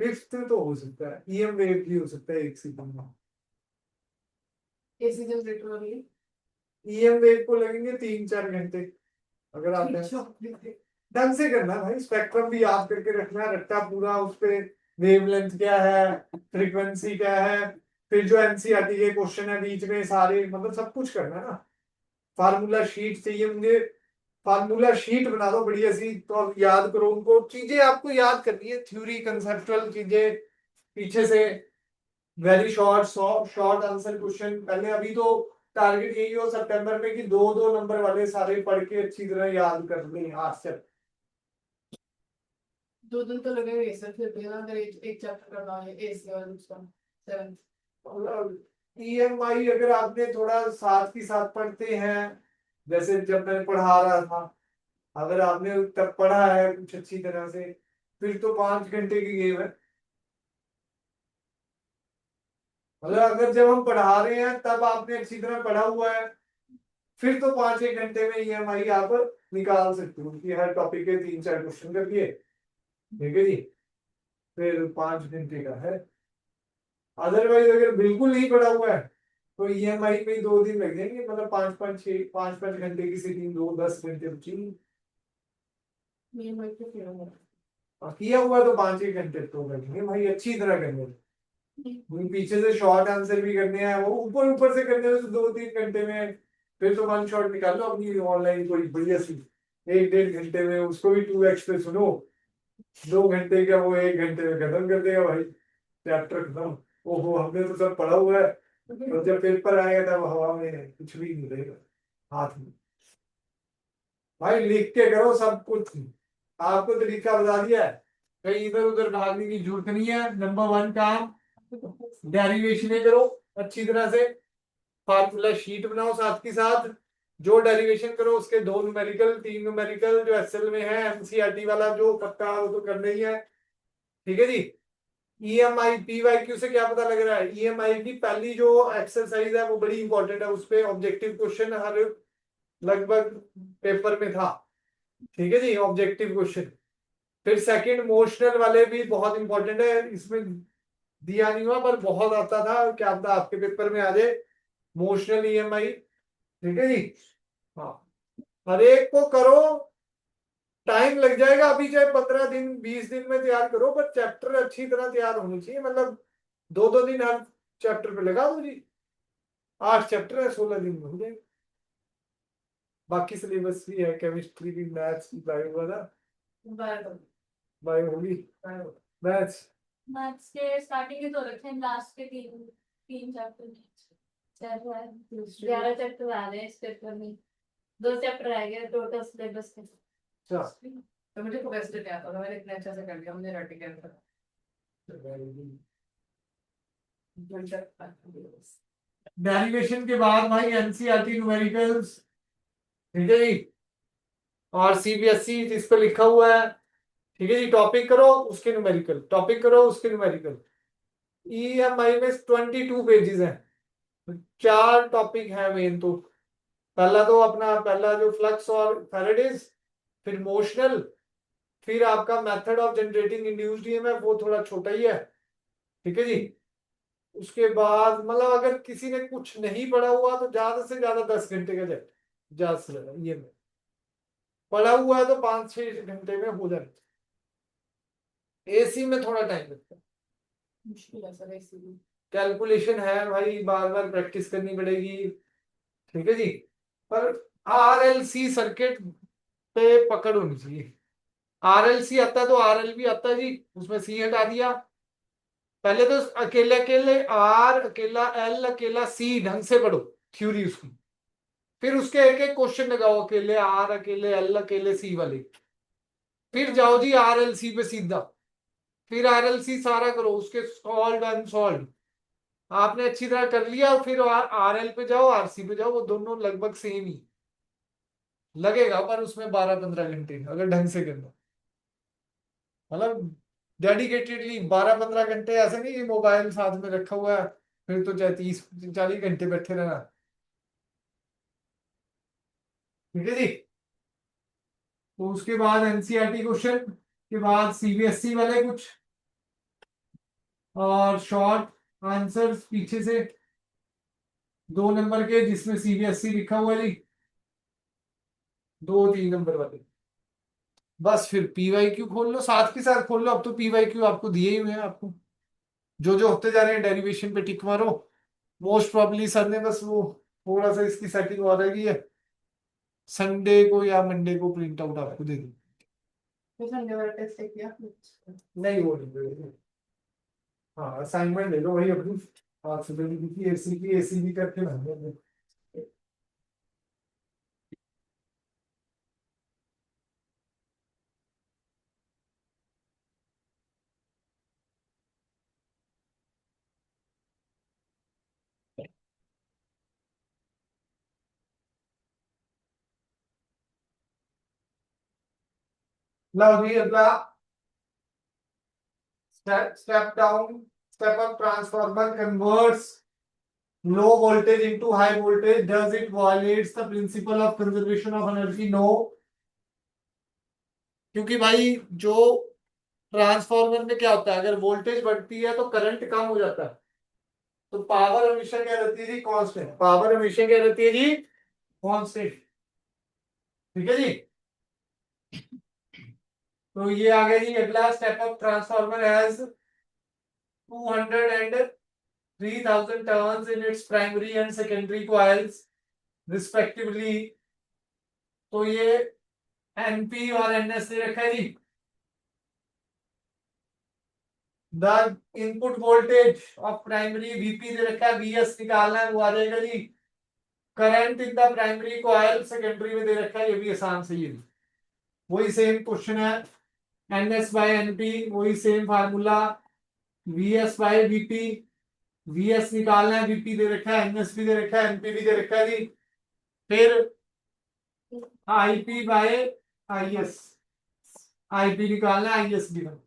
फिफ्थ तो हो सकता है, ईएम वेव भी हो सकता है एक सेकंड में। एसी जनरेटर वाली ईएम वेव को लगेंगे 3-4 घंटे। अगर आपने ढंग से करना है भाई, स्पेक्ट्रम भी याद करके रखना है, रट्टा पूरा उस पे, वेवलेंथ क्या है, फ्रीक्वेंसी क्या है, फिर जो एनसीईआरटी के क्वेश्चन है बीच में सारे, मतलब सब कुछ करना है ना। फार्मूला शीट चाहिए मुझे, फार्मूला शीट बना दो बढ़िया सी, तो आप याद करो उनको, चीजें आपको याद करनी है, थ्योरी कंसेप्चुअल चीजें पीछे से। Very short short answer question पहले, अभी तो टारगेट यही हो सितंबर में कि 2-2 नंबर वाले सारे पढ़ के अच्छी तरह याद कर लें आज से। 2 दिन तो लगेगा सर, फिर भी ना अगर एक चैप्टर करना है एसी और दूसरा 7। ईएमआई अगर आपने थोड़ा साथ ही साथ पढ़ते हैं, जैसे जब मैं पढ़ा रहा था, अगर आपने तब पढ़ा है कुछ अच्छी तरह से, फिर तो 5 घंटे की गेम है। मतलब अगर जब हम पढ़ा रहे हैं तब आपने अच्छी तरह पढ़ा हुआ है, फिर तो 5-1 घंटे में ईएमआई आप निकाल सकते हो कि हर टॉपिक के 3-4 क्वेश्चन करके। ठीक है जी। फिर 5 घंटे का है। अदरवाइज अगर बिल्कुल नहीं पढ़ा हुआ है तो ईएमआई में 2 दिन लग जाएंगे, मतलब 5-5 की सीटिंग, 2-10 घंटे बची। ये मैं तो फिर और किया हुआ तो 5-1 घंटे तो लगेंगे भाई, अच्छी तरह करने में। पीछे से शॉर्ट आंसर भी करने हैं, वो ऊपर ऊपर से करने में तो 2-3 घंटे में। फिर तो 1 शॉट निकाल लो अपनी ऑनलाइन कोई बढ़िया सी, 1-1.5 घंटे में उसको भी 2x पे सुनो, 2 घंटे का वो 1 घंटे में खत्म कर देगा भाई, चैप्टर खत्म। ओहो हमने तो सब पढ़ा हुआ है, तो जब पेपर आएगा तब हवा में कुछ भी नहीं रहेगा हाथ में। भाई लिख के करो सब कुछ, आपको तरीका बता दिया है, कहीं इधर उधर भागने की जरूरत नहीं है। नंबर 1 काम, डेरिवेशन करो अच्छी तरह से, फार्मूला शीट बनाओ साथ के साथ, जो डेरिवेशन करो उसके 2 न्यूमेरिकल 3 न्यूमेरिकल, जो एसएल में है एमसीईआरटी वाला जो पक्का वो तो करना ही है। ठीक है जी। ईएमआई पीवाईक्यू से क्या पता लग रहा है, ईएमआई की पहली जो एक्सरसाइज है वो बड़ी इंपॉर्टेंट है, उस पे ऑब्जेक्टिव क्वेश्चन हर लगभग पेपर में था। ठीक है जी, ऑब्जेक्टिव क्वेश्चन। फिर सेकंड मोशनल वाले भी बहुत इंपॉर्टेंट है, इसमें दिया नहीं हुआ पर बहुत आता था, क्या पता आपके पेपर में आ जाए मोशनल ईएमआई। ठीक है जी। हाँ, हर एक को करो, टाइम लग जाएगा, अभी चाहे 15 दिन 20 दिन में तैयार करो, पर चैप्टर अच्छी तरह तैयार होनी चाहिए, मतलब 2-2 दिन हर चैप्टर पे लगा दो जी। 8 चैप्टर है, 16 दिन में हो जाएगा। बाकी सिलेबस भी है, केमिस्ट्री भी, मैथ्स भी, बायो वाला, बायो होगी, मैथ्स। मैथ्स के स्टार्टिंग के तो रखे हैं, लास्ट के 3 चैप्टर 11 चैप्टर आ रहे हैं इस पेपर में, 2 चैप्टर रह गए टोटल सिलेबस के। अच्छा, तो मुझे कैपेसिटी नहीं आता था, मैंने इतने अच्छे से कर लिया, मुझे रटी कर था। डेरिवेशन के बाद भाई एनसीईआरटी न्यूमेरिकल्स। ठीक है जी। और सीबीएसई जिस पे लिखा हुआ है, ठीक है जी, टॉपिक करो उसके न्यूमेरिकल, टॉपिक करो उसके न्यूमेरिकल। ईएमआई में 22 पेजेस हैं, 4 टॉपिक है मेन। तो पहला तो अपना पहला जो फ्लक्स और फैराडेज, फिर मोशनल, फिर आपका method of generating induced EMF, वो थोड़ा छोटा ही है। ठीक है जी। उसके बाद मतलब अगर किसी ने कुछ नहीं पढ़ा हुआ तो ज्यादा से ज्यादा 10 घंटे का जाए, ज्यादा से ज्यादा ये में पढ़ा हुआ है तो 5-6 घंटे में हो जाए। एसी में थोड़ा टाइम लगता है, मुश्किल है सर इसीलिए। कैलकुलेशन है भाई, बार बार प्रैक्टिस करनी पड़ेगी। ठीक है जी। पर आरएलसी सर्किट पे पकड़ होनी चाहिए। आरएलसी आता है तो आरएल भी आता है जी, उसमें सी हटा दिया। पहले तो अकेले अकेले आर, अकेला एल, अकेला सी ढंग से पढ़ो थ्योरी उसकी, फिर उसके एक एक क्वेश्चन लगाओ, अकेले आर, अकेले एल, अकेले सी वाले। फिर जाओ जी आरएलसी पे सीधा, फिर आरएलसी सारा करो, उसके सॉल्व अनसॉल्व आपने अच्छी तरह कर लिया, फिर आरएल पे जाओ, आरसी पे जाओ, वो दोनों लगभग सेम ही लगेगा, पर उसमें 12-15 घंटे अगर ढंग से करना, मतलब डेडिकेटेडली 12-15 घंटे, ऐसे नहीं कि मोबाइल साथ में रखा हुआ है फिर तो चाहे 30-40 घंटे बैठे रहना। ठीक है जी। तो उसके बाद एनसीईआरटी क्वेश्चन के बाद सीबीएसई वाले कुछ और शॉर्ट आंसर्स पीछे से 2 नंबर के, जिसमें सीबीएसई लिखा हुआ है जी, 2-3 नंबर वाले। बस फिर पीवाईक्यू खोल लो, साथ के साथ खोल लो, अब तो पीवाईक्यू आपको दिए ही हुए हैं, आपको जो जो होते जा रहे हैं डेरिवेशन पे टिक मारो। मोस्ट प्रोबेबली सर ने बस वो थोड़ा सा इसकी सेटिंग और रही है, संडे को या मंडे को प्रिंट आउट आपको दे दूँ। तो संडे वाला टेस्ट किया। नहीं वो नहीं, हाँ असाइनमेंट ले लो वही अपनी, आज सुबह की एसी भी करके ना। लो जी अगला, step down, step up transformer converts low voltage into high voltage. Does it violates the principle of conservation of energy? No. क्योंकि भाई जो ट्रांसफार्मर में क्या होता है, अगर वोल्टेज बढ़ती है तो करंट कम हो जाता है, तो पावर हमेशा क्या रहती है जी, कांस्टेंट। पावर हमेशा क्या रहती है जी, कांस्टेंट। ठीक है जी। तो ये आ गया जी अगला, step up transformer has 200 and 3000 turns in its primary and secondary coils respectively। तो ये एनपी और एनएस दे रखा है जी। The input voltage of primary VP दे रखा है, वीएस निकालना है, वो आ जाएगा जी। Current in the primary coil secondary में दे रखा है, ये भी आसान से ही है, वही सेम क्वेश्चन है। एनएस बाय एनपी वही same formula, VS by VP, VS निकालना है, वीपी दे रखा है, एनएस भी दे रखा है, एनपी भी दे रखा है जी। फिर आईपी बाय आईएस, आईपी निकालना है, आईएस गिवन।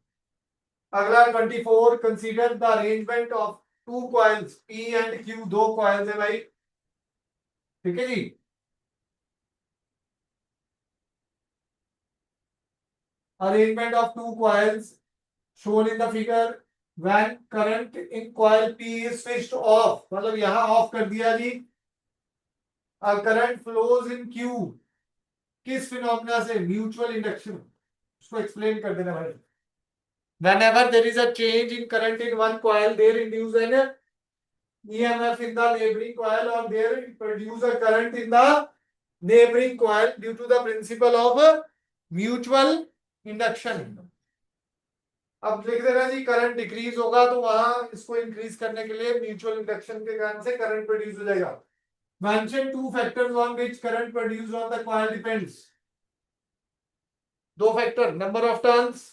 अगला 24, consider the arrangement of two coils P and Q, दो कॉइल्स है भाई, ठीक है जी। Arrangement of two coils shown in the figure when current in coil P is switched off, मतलब यहां ऑफ कर दिया जी, करंट फ्लोज इन Q, किस फिनोमिना से? Mutual induction. उसको एक्सप्लेन कर देना भाई। whenever there is a change in current in one coil, there induce an EMF in the neighboring coil, or there produce a current in the neighboring coil due to the principle of mutual induction। अब लिख देना जी, current decrease होगा तो वहां इसको increase करने के लिए म्यूचुअल इंडक्शन के कारण से करंट प्रोड्यूस हो जाएगा। Mention two factors on which current produce on the coil depends. दो फैक्टर, नंबर ऑफ टर्न्स।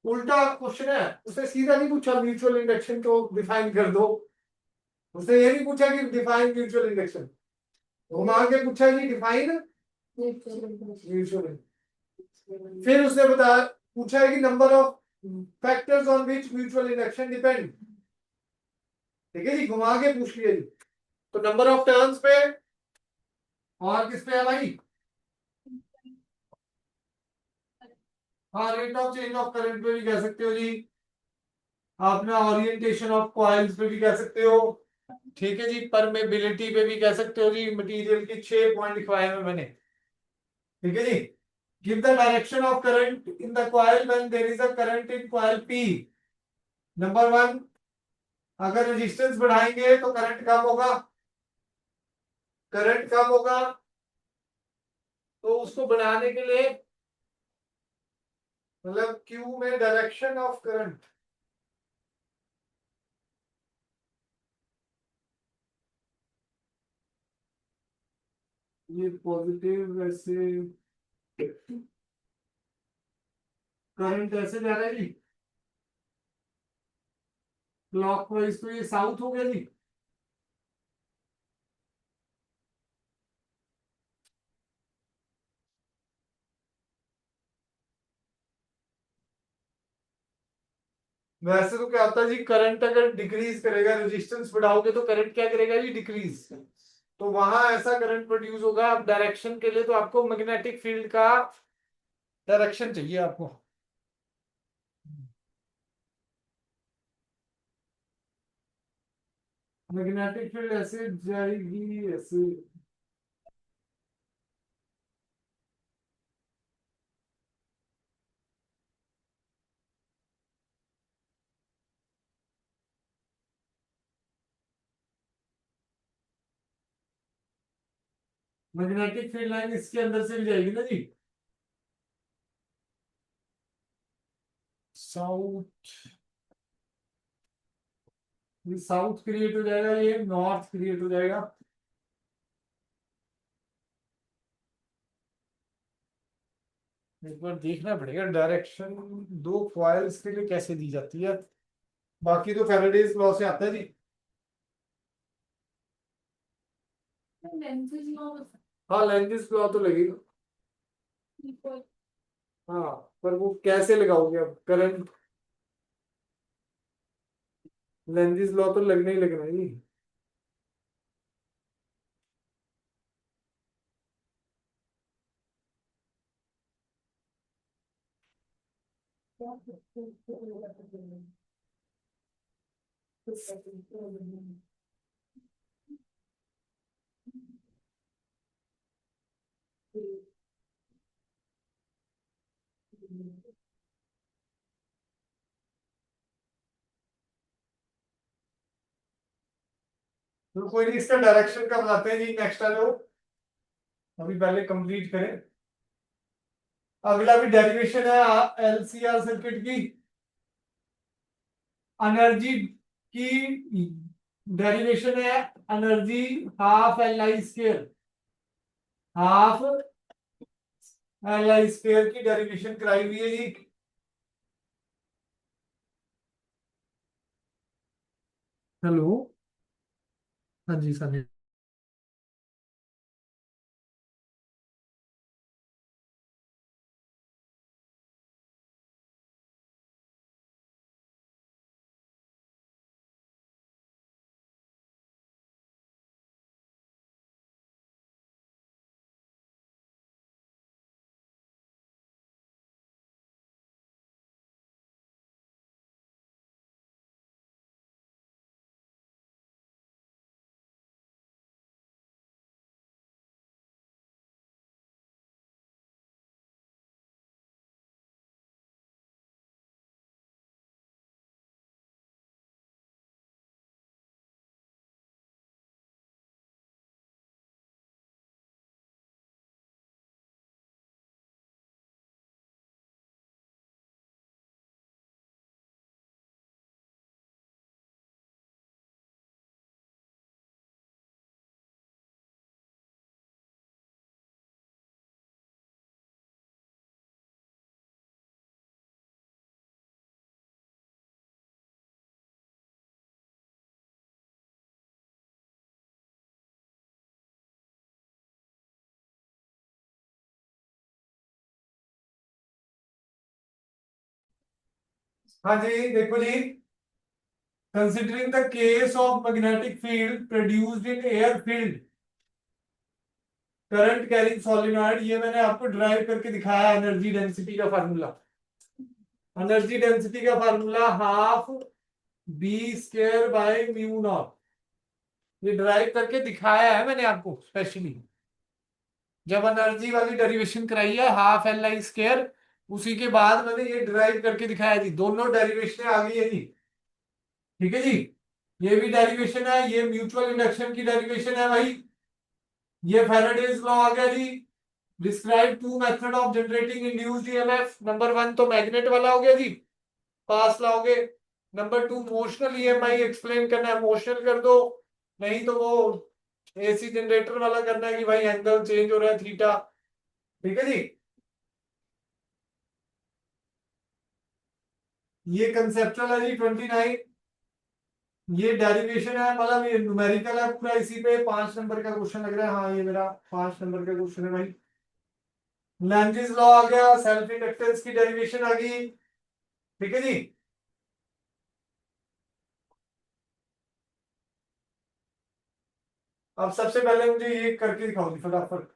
उल्टा क्वेश्चन है, उसे सीधा नहीं पूछा म्यूचुअल इंडक्शन को डिफाइन कर दो, उसने ये नहीं पूछा कि डिफाइन म्यूचुअल इंडक्शन, घुमा के पूछा कि डिफाइन म्यूचुअल। फिर उसने बताया, पूछा है कि number of factors on which mutual induction depend, ठीक है जी, घुमा के पूछ लिया जी। तो नंबर ऑफ टर्न्स पे और किस पे है भाई? हाँ, rate of change of current पे भी कह सकते हो जी, आपने ओरिएंटेशन ऑफ कॉइल्स पे भी कह सकते हो, ठीक है जी, परमेबिलिटी पे भी कह सकते हो जी, मटेरियल की 6 पॉइंट लिखवाए हैं मैंने, ठीक है जी। Give the direction of current in the coil when there is a current in coil P. Number 1, अगर रेजिस्टेंस बढ़ाएंगे तो करंट कम होगा, करंट कम होगा तो उसको बढ़ाने के लिए, मतलब क्यू में डायरेक्शन ऑफ करंट, ये पॉजिटिव वैसे करंट ऐसे जा रहा है जी, क्लॉकवाइज, तो ये साउथ हो गया जी। वैसे तो क्या होता है जी, करंट अगर डिक्रीज करेगा, रेजिस्टेंस बढ़ाओगे तो करंट क्या करेगा जी, डिक्रीज, तो वहां ऐसा करंट प्रोड्यूस होगा। अब डायरेक्शन के लिए तो आपको मैग्नेटिक फील्ड का डायरेक्शन चाहिए आपको, मैग्नेटिक फील्ड ऐसे जाएगी, ऐसे, मैग्नेटिक फील्ड लाइन इसके अंदर से भी जाएगी ना जी, साउथ, ये साउथ क्रिएट हो जाएगा, ये नॉर्थ क्रिएट हो जाएगा। एक बार देखना पड़ेगा डायरेक्शन दो कॉइल्स के लिए कैसे दी जाती है, बाकी तो फैराडेज लॉ से आता है जी। हाँ, लेंजिस लॉ तो लगेगा, हाँ, पर वो कैसे लगाओगे अब करंट, लेंजिस लॉ तो लगना ही लगना है जी। तो कोई नहीं, इसका डायरेक्शन का बताते हैं जी नेक्स्ट आ जाओ, अभी पहले कंप्लीट करें। अगला भी डेरिवेशन है एलसीआर सर्किट की, एनर्जी की डेरिवेशन है, energy half L I square, half L I square की डेरिवेशन कराई हुई है जी। हेलो, हाँ जी सर। हाँ जी देखो जी, considering the case of magnetic field produced in air field current carrying solenoid, ये मैंने आपको ड्राइव करके दिखाया एनर्जी डेंसिटी का फार्मूला। एनर्जी डेंसिटी का formula half B square by mu naught, ये ड्राइव करके दिखाया है मैंने आपको स्पेशली, जब एनर्जी वाली डेरिवेशन कराई है हाफ एल आई स्क्वायर, उसी के बाद मैंने ये ड्राइव करके दिखाया थी, दोनों डेरिवेशन आ गई है जी। ठीक है जी, ये भी डेरिवेशन है, ये म्यूचुअल इंडक्शन की डेरिवेशन है भाई, ये फैराडेज लॉ आ गया जी। Describe two method of generating induced EMF, number 1 तो मैग्नेट वाला हो गया जी, पास लाओगे। नंबर 2 मोशनल ईएमआई एक्सप्लेन करना है, मोशनल कर दो, नहीं तो वो एसी जनरेटर वाला करना है कि भाई एंगल चेंज हो रहा है थीटा। ठीक है जी, ये कंसेप्चुअल है जी 29, ये डेरिवेशन है, मतलब ये न्यूमेरिकल है पूरा, इसी पे 5 नंबर का क्वेश्चन लग रहा है। हाँ ये मेरा 5 नंबर का क्वेश्चन है भाई। लैंजिस लॉ आ गया, सेल्फ इंडक्टेंस की डेरिवेशन आ गई। ठीक है जी, अब सबसे पहले मुझे ये करके दिखाओ फटाफट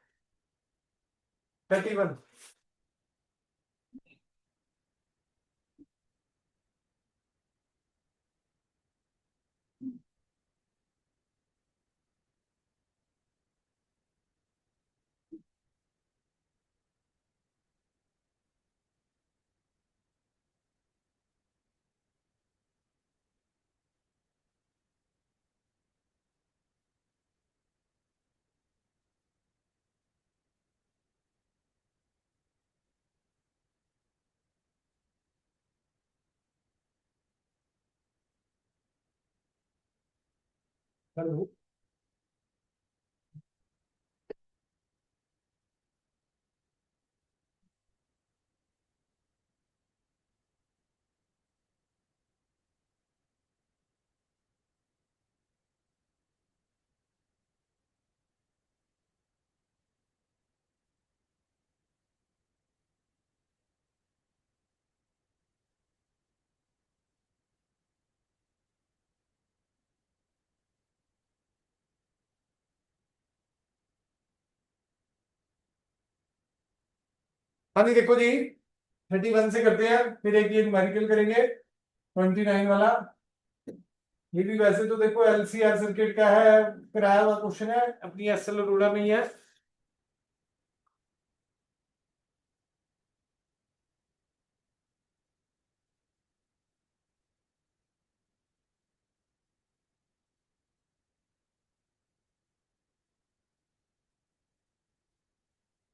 31। हेलो, हाँ जी देखो जी 31 से करते हैं, फिर एक ये न्यूमेरिकल करेंगे 29 वाला। ये भी वैसे तो देखो एलसीआर सर्किट का है, कराया हुआ क्वेश्चन है, अपनी एसएल अरोड़ा में ही है।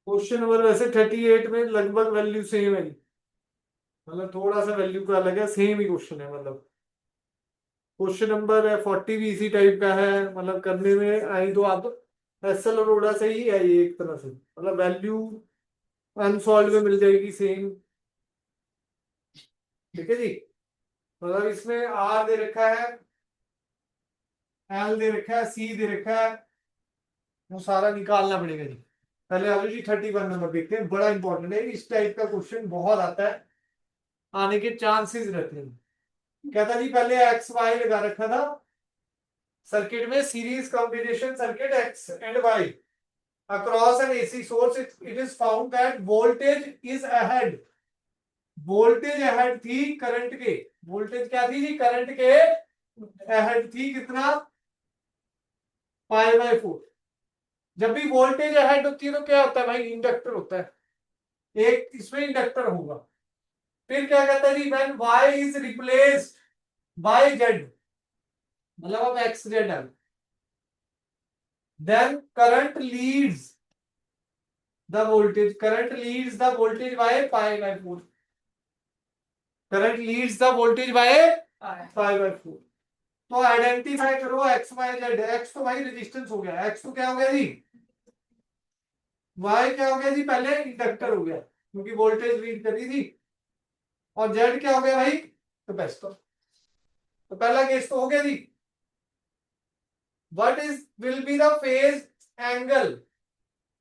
क्वेश्चन नंबर वैसे 38 में लगभग वैल्यू सेम है, मतलब थोड़ा सा वैल्यू का अलग है, सेम ही क्वेश्चन है। मतलब क्वेश्चन नंबर 40 भी इसी टाइप का है, मतलब करने में आई तो आप एसएल अरोड़ा से ही है ये एक तरह से, मतलब वैल्यू अनसॉल्व में मिल जाएगी सेम। ठीक है जी, मतलब इसमें आर दे रखा है, एल दे रखा है, सी दे रखा है, वो सारा निकालना पड़ेगा जी। पहले आ जाओ जी 31 नंबर देखते हैं, बड़ा इंपॉर्टेंट है इस टाइप का क्वेश्चन, बहुत आता है, आने के चांसेस रहते हैं। कहता जी पहले एक्स वाई लगा रखा था सर्किट में, series combination circuit X and Y across an AC source, it is found that voltage is ahead, voltage ahead थी करंट के, वोल्टेज क्या थी जी, करंट के अहेड थी, कितना, पाई बाय 4। जब भी वोल्टेज अहेड होती है तो क्या होता है भाई, इंडक्टर होता है, एक इसमें इंडक्टर होगा। फिर क्या कहता है जी, when y is replaced by z, मतलब अब एक्स जेड है, then current leads the voltage, current leads the voltage by pi by 4, current leads the voltage by pi by 4। तो आइडेंटिफाई करो एक्स वाई जेड, एक्स तो भाई resistance हो गया, x तो क्या हो गया जी, वाई क्या हो गया जी, पहले इंडक्टर हो गया क्योंकि वोल्टेज रीड करी थी, और जेड क्या हो गया भाई, कैपेसिटर। तो पहला केस तो हो गया जी। What is will be the phase angle,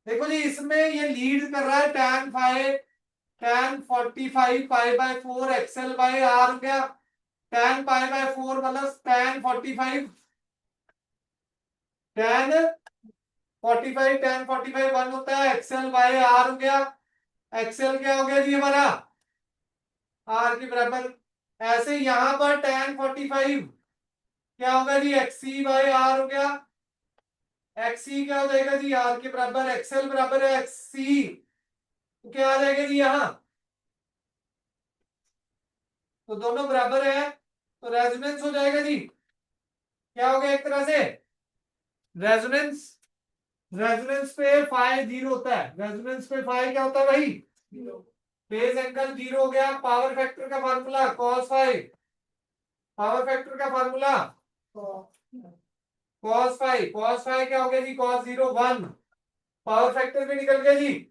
देखो जी इसमें ये लीड कर रहा है tan phi, tan 45 pi by 4 XL by R हो गया। tan पाई बाय 4 मतलब tan 45 tan 45 1 होता है, एक्सएल बाय आर हो गया। एक्सएल क्या हो गया जी हमारा, आर के बराबर। ऐसे यहां पर tan 45 क्या होगा जी, एक्सी बाय आर हो गया। एक्सी क्या हो जाएगा जी, आर के बराबर। एक्सएल बराबर है एक्सी, तो क्या आ जाएगा जी यहां, तो दोनों बराबर है, तो रेजोनेंस हो जाएगा जी। क्या हो गया एक तरह से रेजोनेंस। रेजोनेंस पे फाई जीरो होता है, रेजोनेंस पे फाई क्या होता है भाई, फेज एंगल जीरो हो गया। पावर फैक्टर का formula cos phi, power factor का formula cos phi. Cos phi क्या हो गया जी, कॉस जीरो 1, पावर फैक्टर भी निकल गया जी।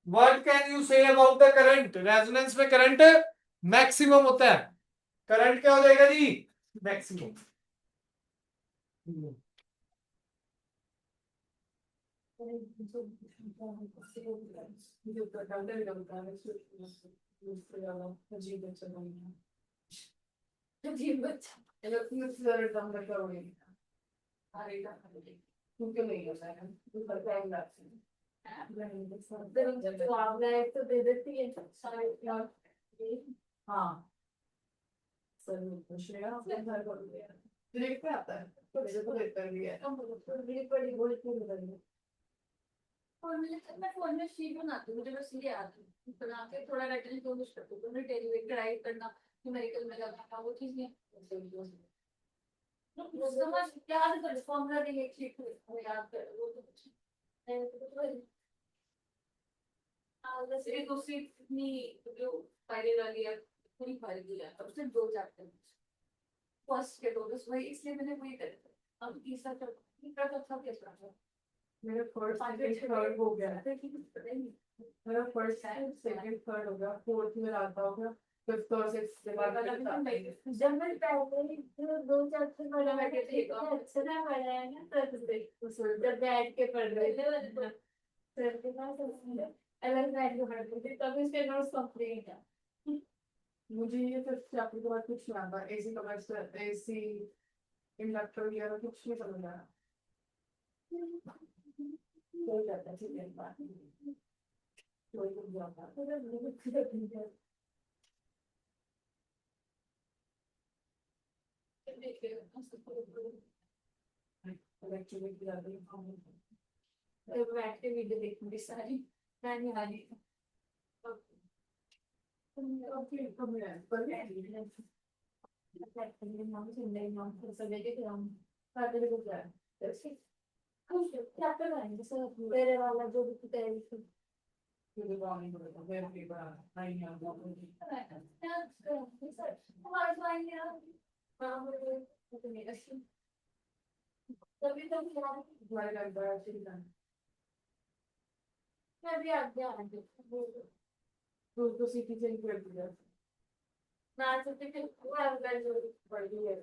What can you say about the current, resonance में करंट मैक्सिमम होता है। करंट क्या हो जाएगा जी, मैक्सिमम। अजीब बच्चा काम करता होगा क्योंकि नहीं होता है टाइम लगता है। तो आप गए तो दे देती है सारे हाँ सर श्रेया अपने घर को देखते आता है तो मेरे को देखता भी है बड़ी बोल क्यों लगी। और मैं फोन में शीट बनाती हूँ, मुझे बस ये आती है बना के थोड़ा राइटिंग की कोशिश करती हूँ, तो डेरिवेट ड्राइव करना न्यूमेरिकल में लगाना वो चीज नहीं समझ क्या है, फॉर्मूला देंगे एक शीट में याद कर वो तो कुछ नहीं। जैसे दूसरी इतनी जो पहले वाली है पूरी पढ़ दी है, अब सिर्फ 2 चैप्टर फर्स्ट के 2 बस वही, इसलिए मैंने वही करा। अब तीसरा चौथा कैसा था, मेरा फर्स्ट सेकंड थर्ड हो गया मेरा फर्स्ट सेकंड थर्ड हो गया फोर्थ में आता होगा फिफ्थ और सिक्स्थ के बाद जब मैं पहले 2 चैप्टर पढ़ा बैठे थे तो अच्छा ना पढ़ा है ना, तो जब बैठ के पढ़ रहे थे सर के पास अलग बैठ के पढ़ रहे थे तब इसके नोट्स कंप्लीट है। मुझे ये फिफ्थ चैप्टर के बाद कुछ नहीं आता एसी कमर्शियल एसी इंडक्टर वगैरह कुछ नहीं समझ आया हो जाता है ठीक है बात कोई कुछ जाता है बैठ के वीडियो देखूंगी सारी मैंने वाली तेरे वाला जो भी तेरे तभी तो मैं भी आगे आ रही तो सीटी चेंज कर दिया ना तो फिर पढ़ ली है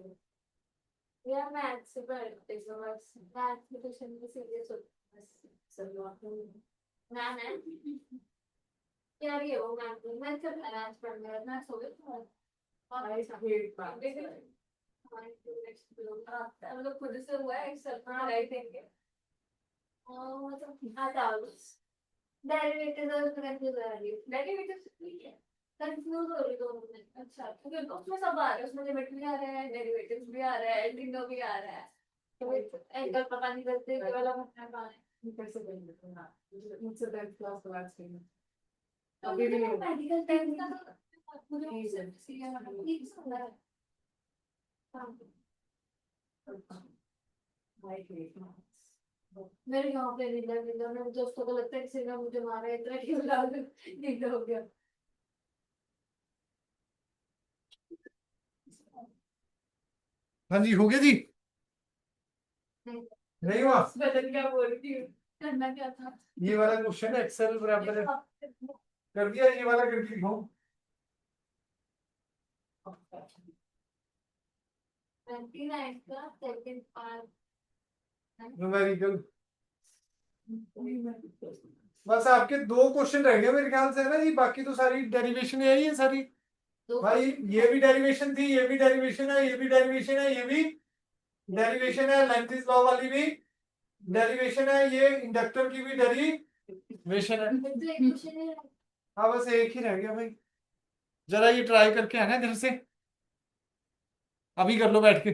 या मैथ से पढ़ते तो बस मैथ में क्वेश्चन भी सीरियस होता है बस सब लोग ना ना क्या ये हो मैथ का मैथ पढ़ने ना सो गए तो आई हेट मैथ हम लोग खुद से हुआ है एक्सेल में राइट देंगे और मतलब आता डेरिवेटिव और कंफ्यूज आ रही है डेरिवेटिव ठीक है कंफ्यूज हो रही दोनों में। अच्छा क्योंकि उसमें सब आ रहा है, उसमें लिमिट भी आ रहा है डेरिवेटिव्स भी आ रहा है इंटीग्रल भी आ रहा है, तो एंगल पता नहीं करते ये वाला मतलब कहां है कैसे करेंगे ना मुझसे 10th क्लास का मैथ्स नहीं अभी भी मेडिकल टेंथ का तो मुझे सिर्फ सीए वाला ठीक समझ रहा है। आई हेट मैथ्स मेरे यहाँ पे नीला मेरे दोस्तों को लगता है किसी ने मुझे मारा है इतना क्यों लाल नीला हो गया। हाँ जी हो गया जी, नहीं हुआ। बदल क्या बोल रही हूँ करना क्या था ये वाला क्वेश्चन एक्सेल बराबर है, कर दिया ये वाला करके दिखाऊं। 29 का सेकंड पार्ट न्यूमेरिकल बस आपके 2 क्वेश्चन रह गए मेरे ख्याल से, है ना? ये बाकी तो सारी डेरिवेशन यही है सारी। भाई ये भी डेरिवेशन थी, ये भी डेरिवेशन है, ये भी डेरिवेशन है, ये भी डेरिवेशन है, लेंथ इज लॉ वाली भी डेरिवेशन है, ये इंडक्टर की भी डेरिवेशन है। तो एक क्वेश्चन है। हाँ बस एक ही रह गया भाई। जरा ये ट्राई करके आना इधर से, अभी कर लो बैठ के।